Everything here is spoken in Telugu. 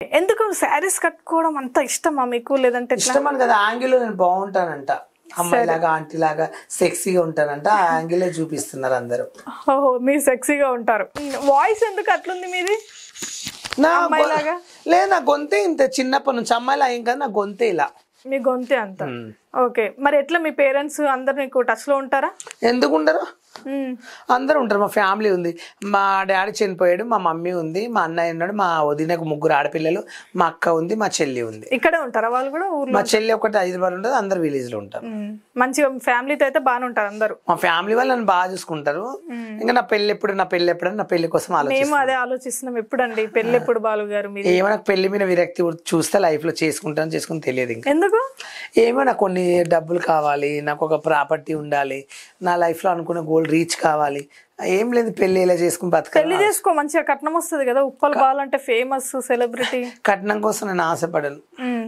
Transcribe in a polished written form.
ఎందుకు శారీస్ కట్టుకోవడం అంత ఇష్టమా మీకు, లేదంటే ఎట్లా? ఇష్టమని కదా, యాంగిల్ నేను బాగుంటానంట, అమ్మాయి లాగా ఆంటీ లాగా సెక్సీగా ఉంటానంట, ఆ యాంగిలే చూపిస్తున్నారు అందరూ. ఓహో, మీరు సెక్సీగా ఉంటారు. వాయిస్ ఎందుకు అట్లుంది మీది? నా అమ్మాయిలాగా లేదు, నా గొంతే ఇంత చిన్నప్పటి నుంచి, అమ్మాయిలా ఏం కాదు, నా గొంతే ఇలా. మీ గొంతే అంత. ఓకే, మరి ఎట్లా మీ పేరెంట్స్ అందరు మీకు టచ్ లో ఉంటారా? ఎందుకు ఉండరు, అందరూ ఉంటారు. మా ఫ్యామిలీ ఉంది, మా డాడీ చనిపోయాడు, మా మమ్మీ ఉంది, మా అన్నయ్య ఉన్నాడు, మా వదినకు 3 ఆడపిల్లలు, మా అక్క ఉంది, మా చెల్లి ఉంది. ఇక్కడే ఉంటారా వాళ్ళు కూడా ఊర్లో? మా చెల్లి ఒకటి హైదరాబాద్ ఉంటుంది, అందరు విలేజ్ లో ఉంటారు. మంచిగా ఫ్యామిలీతో అయితే బాగానే ఉంటారు అందరు. మా ఫ్యామిలీ వాళ్ళు నన్ను బాగా చూసుకుంటారు. ఇంకా నా పెళ్లి ఎప్పుడు, నా పెళ్లి కోసం మేము అదే ఆలోచిస్తున్నాం, ఎప్పుడండి పెళ్లి ఎప్పుడు బాలు గారు? మీరు ఏమో నాకు పెళ్లి మీద విరక్తి చూస్తే లైఫ్ లో చేసుకుని తెలియదు ఇంకా. ఎందుకు? ఏమో నాకు కొన్ని డబ్బులు కావాలి, నాకు ఒక ప్రాపర్టీ ఉండాలి, నా లైఫ్ లో అనుకున్న గోల్ రీచ్ కావాలి. ఏం లేదు, పెళ్లి ఇలా చేసుకుని బతకాలి. పెళ్లి చేసుకో, మంచిగా కట్నం వస్తుంది కదా. ఉప్పల్ బాల్ అంటే ఫేమస్ సెలబ్రిటీ. కట్నం కోసం నేను ఆశపడను.